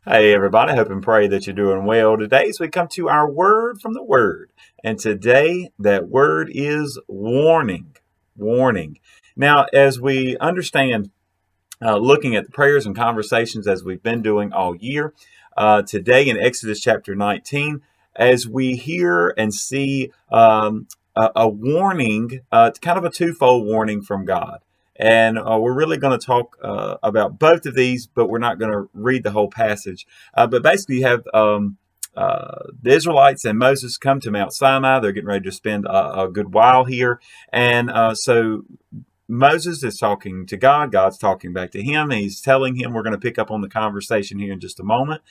Hey everybody, hope and pray that you're doing well today. So we come to our word from the word. And today that word is warning. Warning. Now, as we understand, looking at the prayers and conversations as we've been doing all year, today in Exodus chapter 19, as we hear and see a warning, kind of a twofold warning from God. And we're really going to talk about both of these, but we're not going to read the whole passage. But basically, you have the Israelites and Moses come to Mount Sinai. They're getting ready to spend a good while here. And so Moses is talking to God. God's talking back to him. He's telling him, we're going to pick up on the conversation here in just a moment.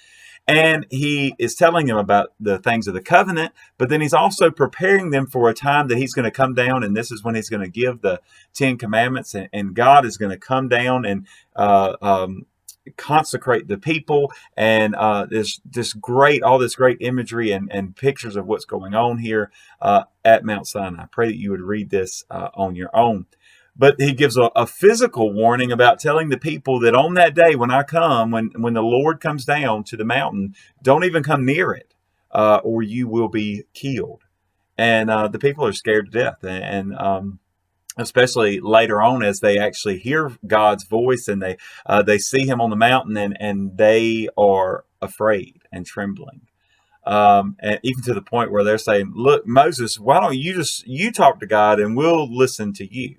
And he is telling them about the things of the covenant, but then he's also preparing them for a time that he's going to come down, and this is when he's going to give the Ten Commandments, and God is going to come down and consecrate the people. And all this great imagery and pictures of what's going on here at Mount Sinai. I pray that you would read this on your own. But he gives a physical warning about telling the people that on that day when I come, when the Lord comes down to the mountain, don't even come near it, or you will be killed. And the people are scared to death. And especially later on as they actually hear God's voice and they see him on the mountain, and they are afraid and trembling. And even to the point where they're saying, look, Moses, why don't you talk to God and we'll listen to you.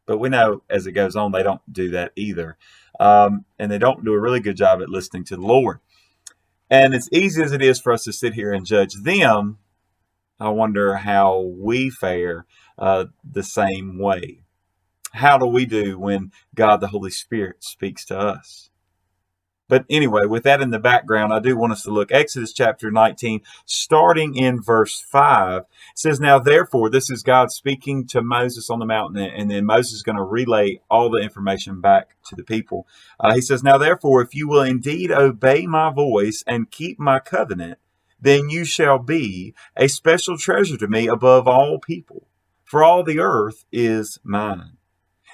But we know as it goes on, they don't do that either. And they don't do a really good job at listening to the Lord. And as easy as it is for us to sit here and judge them, I wonder how we fare the same way. How do we do when God the Holy Spirit speaks to us? But anyway, with that in the background, I do want us to look Exodus chapter 19, starting in verse 5. It says, now therefore, this is God speaking to Moses on the mountain, and then Moses is going to relay all the information back to the people. He says, now therefore, if you will indeed obey my voice and keep my covenant, then you shall be a special treasure to me above all people, for all the earth is mine.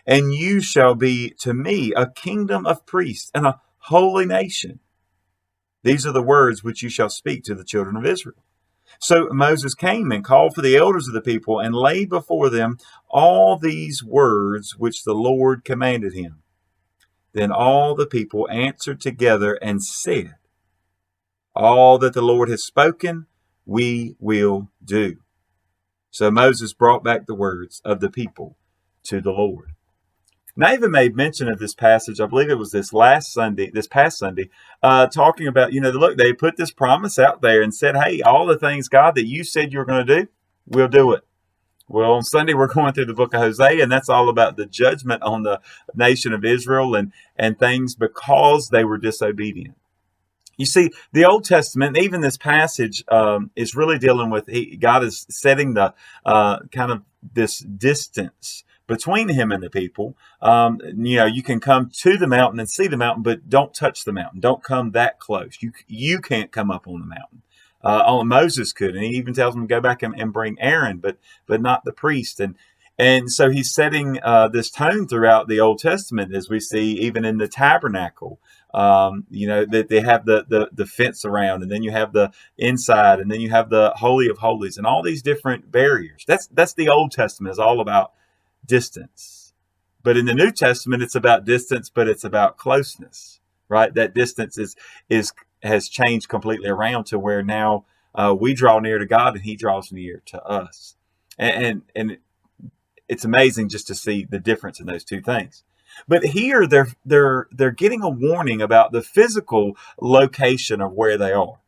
And you shall be to me a kingdom of priests and a holy nation. These are the words which you shall speak to the children of Israel. So Moses came and called for the elders of the people and laid before them all these words which the Lord commanded him. Then all the people answered together and said, all that the Lord has spoken, we will do. So Moses brought back the words of the people to the Lord. And I even made mention of this passage. I believe it was this past Sunday, talking about, look, they put this promise out there and said, hey, all the things, God, that you said you were going to do, we'll do it. Well, on Sunday, we're going through the book of Hosea, and that's all about the judgment on the nation of Israel and things because they were disobedient. You see, the Old Testament, even this passage, is really dealing with God is setting the kind of this distance between him and the people. You can come to the mountain and see the mountain, but don't touch the mountain. Don't come that close. You can't come up on the mountain. Only Moses could, and he even tells them to go back and bring Aaron, but not the priest. And so he's setting this tone throughout the Old Testament, as we see even in the tabernacle. That they have the fence around, and then you have the inside, and then you have the Holy of Holies, and all these different barriers. That's the Old Testament is all about distance. But in the New Testament, it's about distance, but it's about closeness, right? That distance has changed completely around to where now we draw near to God and he draws near to us. And it's amazing just to see the difference in those two things. But here they're getting a warning about the physical location of where they are.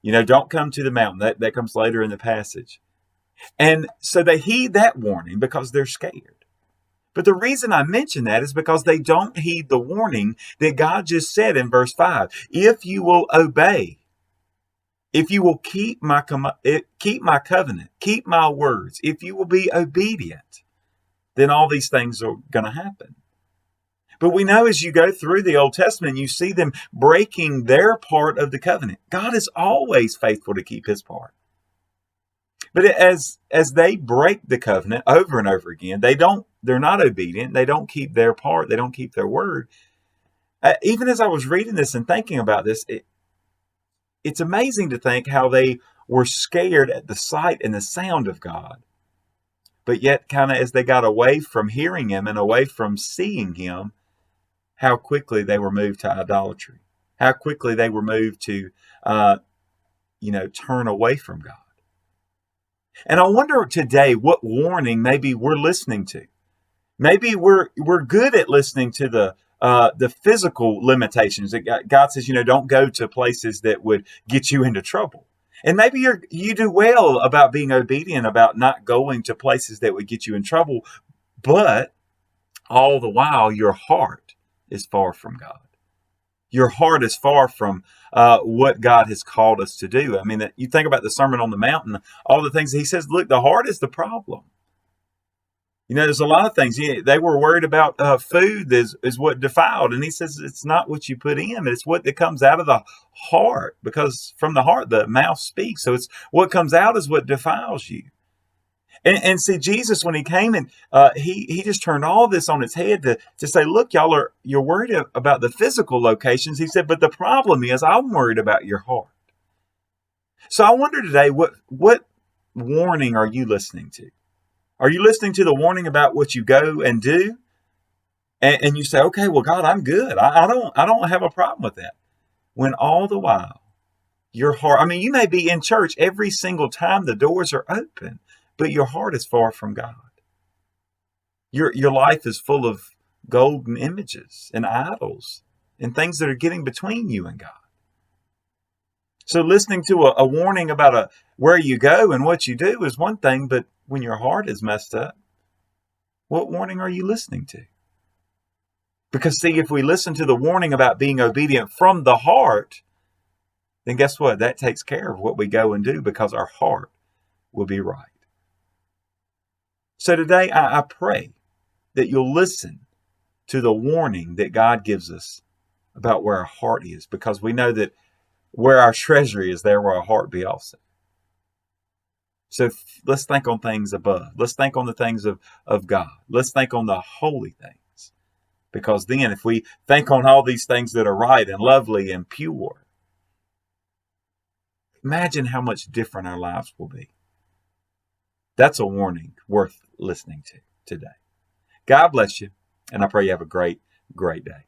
Don't come to the mountain. That comes later in the passage. And so they heed that warning because they're scared. But the reason I mention that is because they don't heed the warning that God just said in verse 5. If you will obey, if you will keep my covenant, keep my words, if you will be obedient, then all these things are going to happen. But we know as you go through the Old Testament, you see them breaking their part of the covenant. God is always faithful to keep his part. But as they break the covenant over and over again, they're not obedient. They don't keep their part. They don't keep their word. Even as I was reading this and thinking about this, it's amazing to think how they were scared at the sight and the sound of God. But yet, kind of as they got away from hearing him and away from seeing him, how quickly they were moved to idolatry, how quickly they were moved to, turn away from God. And I wonder today what warning maybe we're listening to. Maybe we're good at listening to the physical limitations that God says, don't go to places that would get you into trouble. And maybe you do well about being obedient, about not going to places that would get you in trouble, but all the while your heart is far from God. Your heart is far from what God has called us to do. I mean, you think about the Sermon on the Mountain, all the things he says, look, the heart is the problem. There's a lot of things. They were worried about food is what defiled. And he says it's not what you put in, it's what that comes out of the heart, because from the heart, the mouth speaks. So it's what comes out is what defiles you. And see, Jesus, when he came and he just turned all this on its head to say, look, you're worried about the physical locations. He said, but the problem is I'm worried about your heart. So I wonder today, what warning are you listening to? Are you listening to the warning about what you go and do? And you say, okay, well, God, I'm good. I don't have a problem with that. When all the while, your heart, you may be in church every single time the doors are open, but your heart is far from God. Your life is full of golden images and idols and things that are getting between you and God. So listening to a warning about where you go and what you do is one thing, but when your heart is messed up, what warning are you listening to? Because see, if we listen to the warning about being obedient from the heart, then guess what? That takes care of what we go and do, because our heart will be right. So today, I pray that you'll listen to the warning that God gives us about where our heart is, because we know that where our treasure is, there will our heart be also. So let's think on things above. Let's think on the things of God. Let's think on the holy things. Because then if we think on all these things that are right and lovely and pure, imagine how much different our lives will be. That's a warning worth listening to today. God bless you, and I pray you have a great, great day.